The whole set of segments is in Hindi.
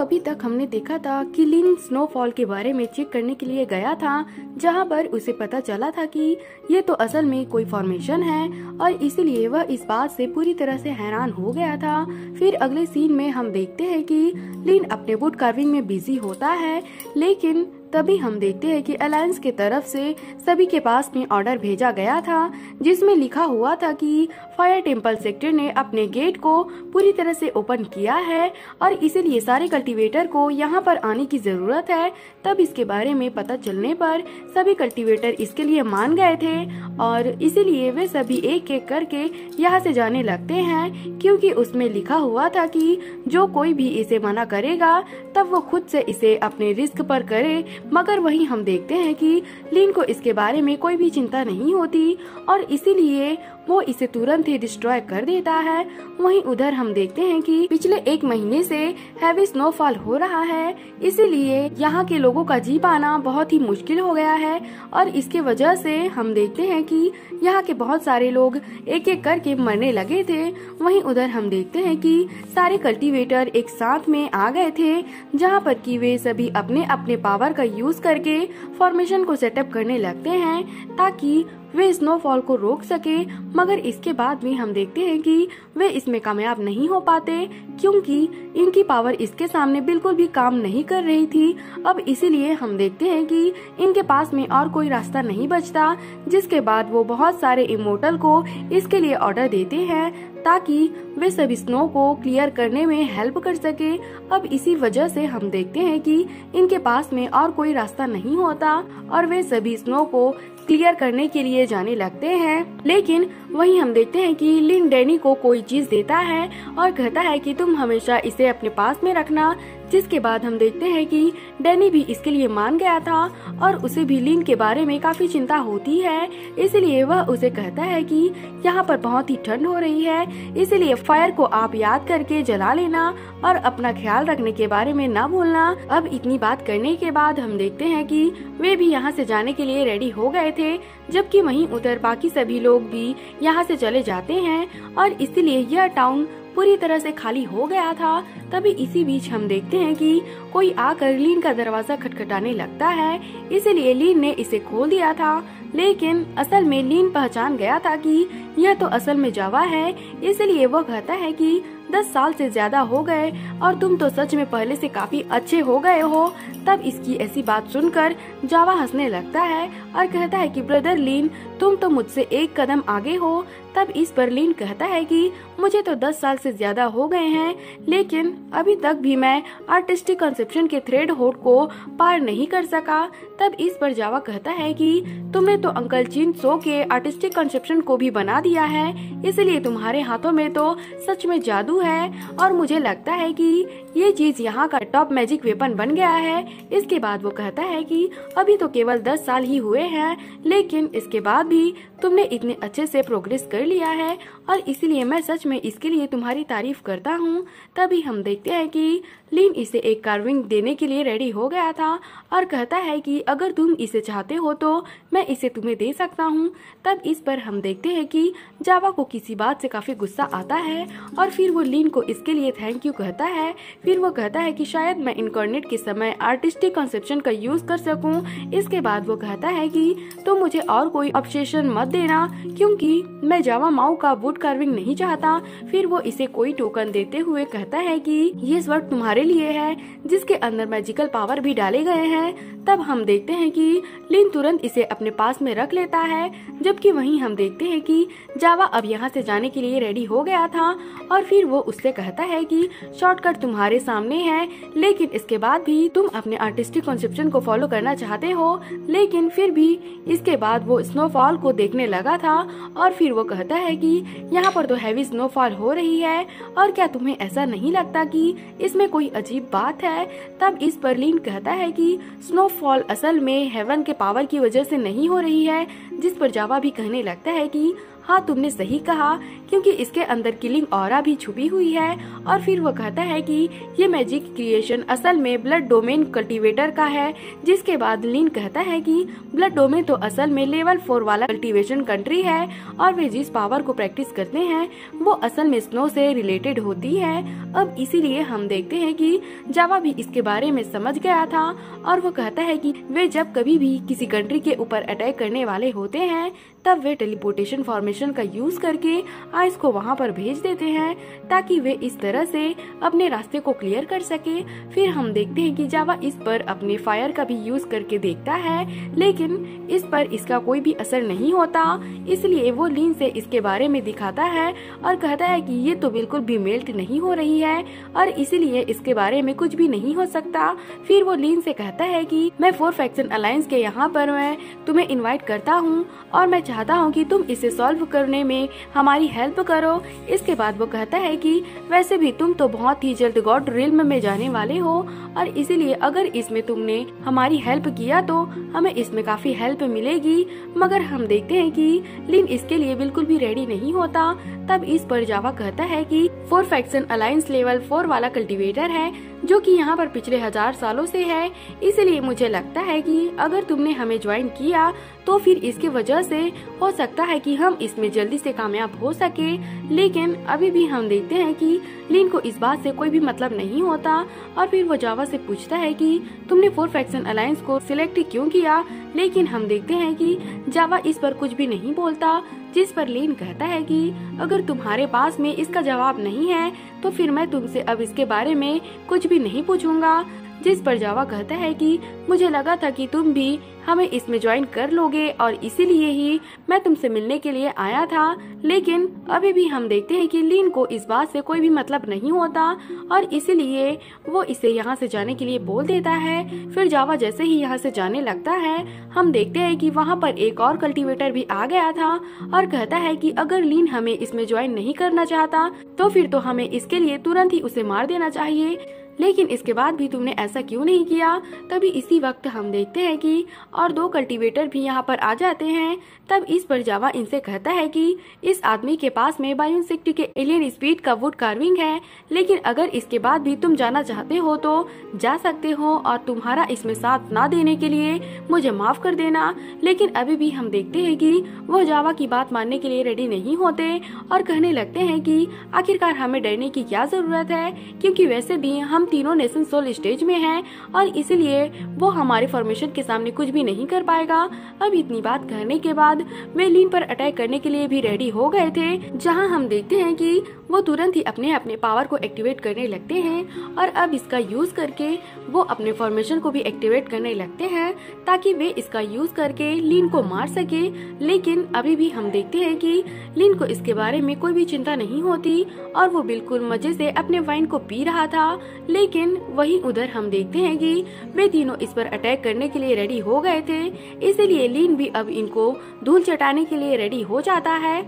अभी तक हमने देखा था कि लिन स्नोफॉल के बारे में चेक करने के लिए गया था, जहां पर उसे पता चला था कि ये तो असल में कोई फॉर्मेशन है और इसीलिए वह इस बात से पूरी तरह से हैरान हो गया था। फिर अगले सीन में हम देखते हैं कि लिन अपने वुड कार्विंग में बिजी होता है, लेकिन तभी हम देखते हैं कि अलायंस के तरफ से सभी के पास में ऑर्डर भेजा गया था, जिसमें लिखा हुआ था कि फायर टेम्पल सेक्टर ने अपने गेट को पूरी तरह से ओपन किया है और इसीलिए सारे कल्टीवेटर को यहाँ पर आने की जरूरत है। तब इसके बारे में पता चलने पर सभी कल्टीवेटर इसके लिए मान गए थे और इसीलिए वे सभी एक एक करके यहाँ से जाने लगते हैं, क्योंकि उसमें लिखा हुआ था कि जो कोई भी इसे मना करेगा तब वो खुद से इसे अपने रिस्क पर करे। मगर वहीं हम देखते हैं कि लिन को इसके बारे में कोई भी चिंता नहीं होती और इसीलिए वो इसे तुरंत ही डिस्ट्रॉय कर देता है। वहीं उधर हम देखते हैं कि पिछले 1 महीने से हैवी स्नोफॉल हो रहा है, इसीलिए यहाँ के लोगों का जी पाना बहुत ही मुश्किल हो गया है और इसके वजह से हम देखते हैं कि यहाँ के बहुत सारे लोग एक एक करके मरने लगे थे। वहीं उधर हम देखते हैं कि सारे कल्टीवेटर एक साथ में आ गए थे, जहाँ पर कि वे सभी अपने अपने पावर का यूज करके फॉर्मेशन को सेटअप करने लगते हैं ताकि वे स्नोफॉल को रोक सके। मगर इसके बाद भी हम देखते हैं कि वे इसमें कामयाब नहीं हो पाते, क्योंकि इनकी पावर इसके सामने बिल्कुल भी काम नहीं कर रही थी। अब इसीलिए हम देखते हैं कि इनके पास में और कोई रास्ता नहीं बचता, जिसके बाद वो बहुत सारे इमोर्टल को इसके लिए ऑर्डर देते हैं ताकि वे सभी स्नो को क्लियर करने में हेल्प कर सके। अब इसी वजह से हम देखते हैं कि इनके पास में और कोई रास्ता नहीं होता और वे सभी स्नो को क्लियर करने के लिए जाने लगते हैं। लेकिन वहीं हम देखते हैं कि लिन डैनी को कोई चीज देता है और कहता है कि तुम हमेशा इसे अपने पास में रखना, जिसके बाद हम देखते हैं कि डैनी भी इसके लिए मान गया था और उसे भी लिन के बारे में काफी चिंता होती है। इसलिए वह उसे कहता है कि यहाँ पर बहुत ही ठंड हो रही है, इसलिए फायर को आप याद करके जला लेना और अपना ख्याल रखने के बारे में न भूलना। अब इतनी बात करने के बाद हम देखते हैं कि वे भी यहाँ से जाने के लिए रेडी हो गए थे, जबकि वहीं उधर बाकी सभी लोग भी यहाँ से चले जाते हैं और इसलिए यह टाउन पूरी तरह से खाली हो गया था। तभी इसी बीच हम देखते हैं कि कोई आकर लिन का दरवाजा खटखटाने लगता है, इसलिए लिन ने इसे खोल दिया था। लेकिन असल में लिन पहचान गया था कि यह तो असल में जावा है, इसलिए वह कहता है कि 10 साल से ज्यादा हो गए और तुम तो सच में पहले से काफी अच्छे हो गए हो। तब इसकी ऐसी बात सुनकर जावा हंसने लगता है और कहता है कि ब्रदर लिन, तुम तो मुझसे एक कदम आगे हो। तब इस पर लिन कहता है कि मुझे तो 10 साल से ज्यादा हो गए हैं, लेकिन अभी तक भी मैं आर्टिस्टिक कंसेप्शन के थ्रेड होड को पार नहीं कर सका। तब इस पर जावा कहता है कि तुमने तो अंकल चिन सो के आर्टिस्टिक कंसेप्शन को भी बना दिया है, इसलिए तुम्हारे हाथों में तो सच में जादू है और मुझे लगता है कि ये चीज यहाँ का टॉप मैजिक वेपन बन गया है। इसके बाद वो कहता है कि अभी तो केवल 10 साल ही हुए हैं, लेकिन इसके बाद भी तुमने इतने अच्छे से प्रोग्रेस कर लिया है और इसीलिए मैं सच में इसके लिए तुम्हारी तारीफ करता हूँ। तभी हम देखते हैं कि लिन इसे एक कार्विंग देने के लिए रेडी हो गया था और कहता है कि अगर तुम इसे चाहते हो तो मैं इसे तुम्हें दे सकता हूँ। तब इस पर हम देखते हैं कि जावा को किसी बात से काफी गुस्सा आता है और फिर वो लिन को इसके लिए थैंक यू कहता है। फिर वो कहता है कि शायद मैं इनकॉर्नेट के समय आर्टिस्टिक कंसेप्शन का यूज कर सकूं। इसके बाद वो कहता है कि तुम मुझे और कोई ऑब्सेशन मत देना, क्योंकि मैं जावा माऊ का वुड कार्विंग नहीं चाहता। फिर वो इसे कोई टोकन देते हुए कहता है कि ये स्वर्ड तुम्हारे लिए है, जिसके अंदर मैजिकल पावर भी डाले गए हैं। तब हम देखते हैं कि लिन तुरंत इसे अपने पास में रख लेता है, जबकि वहीं हम देखते हैं कि जावा अब यहाँ से जाने के लिए रेडी हो गया था और फिर वो उससे कहता है कि शॉर्टकट तुम्हारे सामने है, लेकिन इसके बाद भी तुम अपने आर्टिस्टिक कॉन्सेप्शन को फॉलो करना चाहते हो। लेकिन फिर भी इसके बाद वो स्नोफॉल को देखने लगा था और फिर वो कहता है कि यहाँ पर तो हैवी स्नोफॉल हो रही है और क्या तुम्हें ऐसा नहीं लगता कि इसमें कोई अजीब बात है। तब इस पर लिन कहता है कि स्नोफॉल असल में हेवन के पावर की वजह से नहीं हो रही है, जिस पर जावा भी कहने लगता है कि हाँ तुमने सही कहा, क्योंकि इसके अंदर किलिंग ऑरा भी छुपी हुई है। और फिर वो कहता है कि ये मैजिक क्रिएशन असल में ब्लड डोमेन कल्टीवेटर का है। जिसके बाद लिन कहता है कि ब्लड डोमेन तो असल में लेवल 4 वाला कल्टीवेशन कंट्री है और वे जिस पावर को प्रैक्टिस करते हैं वो असल में स्नो से रिलेटेड होती है। अब इसीलिए हम देखते हैं कि जावा भी इसके बारे में समझ गया था और वो कहता है कि वे जब कभी भी किसी कंट्री के ऊपर अटैक करने वाले होते हैं तब वे टेलीपोर्टेशन फॉर्मेशन का यूज करके आइस को वहां पर भेज देते हैं ताकि वे इस तरह से अपने रास्ते को क्लियर कर सके। फिर हम देखते हैं कि जावा इस पर अपने फायर का भी यूज करके देखता है, लेकिन इस पर इसका कोई भी असर नहीं होता। इसलिए वो लिन से इसके बारे में दिखाता है और कहता है कि ये तो बिल्कुल भी मेल्ट नहीं हो रही है और इसीलिए इसके बारे में कुछ भी नहीं हो सकता। फिर वो लिन से कहता है कि मैं 4 फैक्शन अलायंस के यहाँ पर मैं तुम्हें इनवाइट करता हूँ और मैं चाहता हूँ कि तुम इसे सॉल्व करने में हमारी हेल्प करो। इसके बाद वो कहता है कि वैसे भी तुम तो बहुत ही जल्द गॉड रिल्म में जाने वाले हो और इसीलिए अगर इसमें तुमने हमारी हेल्प किया तो हमें इसमें काफी हेल्प मिलेगी। मगर हम देखते हैं कि लिन इसके लिए बिल्कुल भी रेडी नहीं होता। तब इस पर जावा कहता है कि 4 फैक्शन अलायंस लेवल 4 वाला कल्टीवेटर है जो कि यहाँ पर पिछले 1000 सालों से है। इसलिए मुझे लगता है कि अगर तुमने हमें ज्वाइन किया तो फिर इसके वजह से हो सकता है कि हम इसमें जल्दी से कामयाब हो सके। लेकिन अभी भी हम देखते हैं कि लिन को इस बात से कोई भी मतलब नहीं होता और फिर वो जावा से पूछता है कि तुमने 4 फैक्शन अलायंस को सिलेक्ट क्यों किया। लेकिन हम देखते हैं कि जावा इस पर कुछ भी नहीं बोलता, जिस पर लिन कहता है कि अगर तुम्हारे पास में इसका जवाब नहीं है तो फिर मैं तुमसे अब इसके बारे में कुछ भी नहीं पूछूंगा। जिस पर जावा कहता है कि मुझे लगा था कि तुम भी हमें इसमें ज्वाइन कर लोगे और इसीलिए ही मैं तुमसे मिलने के लिए आया था। लेकिन अभी भी हम देखते हैं कि लिन को इस बात से कोई भी मतलब नहीं होता और इसीलिए वो इसे यहाँ से जाने के लिए बोल देता है। फिर जावा जैसे ही यहाँ से जाने लगता है हम देखते हैं कि वहाँ पर एक और कल्टीवेटर भी आ गया था और कहता है कि अगर लिन हमें इसमें ज्वाइन नहीं करना चाहता तो फिर तो हमें इसके लिए तुरंत ही उसे मार देना चाहिए। लेकिन इसके बाद भी तुमने ऐसा क्यों नहीं किया। तभी इसी वक्त हम देखते हैं कि और 2 कल्टीवेटर भी यहाँ पर आ जाते हैं। तब इस पर जावा इनसे कहता है कि इस आदमी के पास में बायोसिटी के एलियन स्पीड का वुड कार्विंग है, लेकिन अगर इसके बाद भी तुम जाना चाहते हो तो जा सकते हो और तुम्हारा इसमें साथ ना देने के लिए मुझे माफ कर देना। लेकिन अभी भी हम देखते हैं कि वो जावा की बात मानने के लिए रेडी नहीं होते और कहने लगते हैं कि आखिरकार हमें डरने की क्या जरूरत है, क्योंकि वैसे भी हम तीनों नेशन सोल स्टेज में हैं और इसलिए वो हमारे फॉर्मेशन के सामने कुछ भी नहीं कर पाएगा। अब इतनी बात कहने के बाद वे लिन पर अटैक करने के लिए भी रेडी हो गए थे, जहां हम देखते हैं कि वो तुरंत ही अपने अपने पावर को एक्टिवेट करने लगते हैं और अब इसका यूज करके वो अपने फॉर्मेशन को भी एक्टिवेट करने लगते हैं ताकि वे इसका यूज करके लिन को मार सके। लेकिन अभी भी हम देखते हैं कि लिन को इसके बारे में कोई भी चिंता नहीं होती और वो बिल्कुल मजे से अपने वाइन को पी रहा था। लेकिन वहीं उधर हम देखते हैं कि वे तीनों इस पर अटैक करने के लिए रेडी हो गए थे, इसलिए लिन भी अब इनको धूल चटाने के लिए रेडी हो जाता है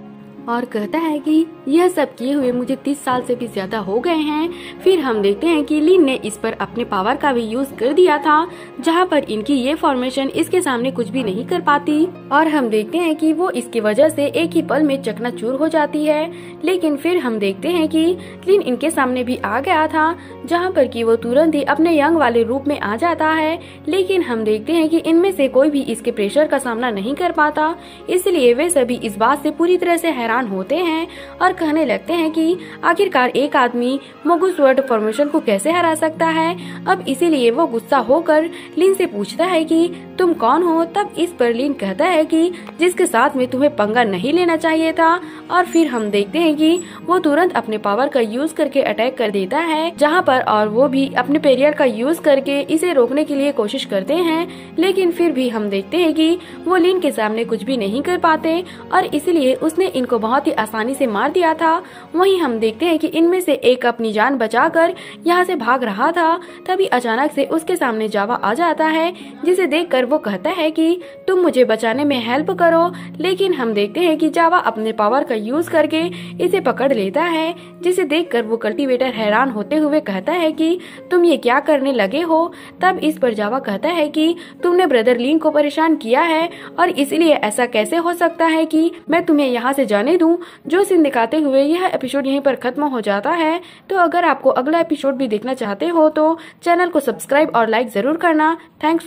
और कहता है कि यह सब किए हुए मुझे 30 साल से भी ज्यादा हो गए हैं। फिर हम देखते हैं कि लिन ने इस पर अपने पावर का भी यूज कर दिया था, जहां पर इनकी ये फॉर्मेशन इसके सामने कुछ भी नहीं कर पाती और हम देखते हैं कि वो इसकी वजह से एक ही पल में चकनाचूर हो जाती है। लेकिन फिर हम देखते हैं कि लिन इनके सामने भी आ गया था, जहाँ पर कि वो तुरंत ही अपने यंग वाले रूप में आ जाता है। लेकिन हम देखते हैं कि इनमें से कोई भी इसके प्रेशर का सामना नहीं कर पाता, इसलिए वे सभी इस बात से पूरी तरह से हैरान होते हैं और कहने लगते हैं कि आखिरकार एक आदमी मोगु स्वॉर्ड फॉर्मेशन को कैसे हरा सकता है। अब इसीलिए वो गुस्सा होकर लिन से पूछता है कि तुम कौन हो। तब इस पर लिन कहता है कि जिसके साथ में तुम्हें पंगा नहीं लेना चाहिए था। और फिर हम देखते हैं कि वो तुरंत अपने पावर का यूज करके अटैक कर देता है, जहाँ पर और वो भी अपने पेरियर का यूज करके इसे रोकने के लिए कोशिश करते हैं। लेकिन फिर भी हम देखते हैं कि वो लिन के सामने कुछ भी नहीं कर पाते और इसलिए उसने इनको बहुत ही आसानी से मार दिया था। वहीं हम देखते हैं कि इनमें से एक अपनी जान बचाकर यहाँ से भाग रहा था। तभी अचानक से उसके सामने जावा आ जाता है, जिसे देखकर वो कहता है कि तुम मुझे बचाने में हेल्प करो। लेकिन हम देखते हैं कि जावा अपने पावर का यूज करके इसे पकड़ लेता है, जिसे देखकर वो कल्टीवेटर हैरान होते हुए कहता कहता है कि तुम ये क्या करने लगे हो। तब इस पर जावा कहता है कि तुमने ब्रदर लिंग को परेशान किया है और इसलिए ऐसा कैसे हो सकता है कि मैं तुम्हें यहाँ से जाने दूं। जो सीन दिखाते हुए यह एपिसोड यहीं पर खत्म हो जाता है। तो अगर आपको अगला एपिसोड भी देखना चाहते हो तो चैनल को सब्सक्राइब और लाइक जरूर करना। थैंक्स।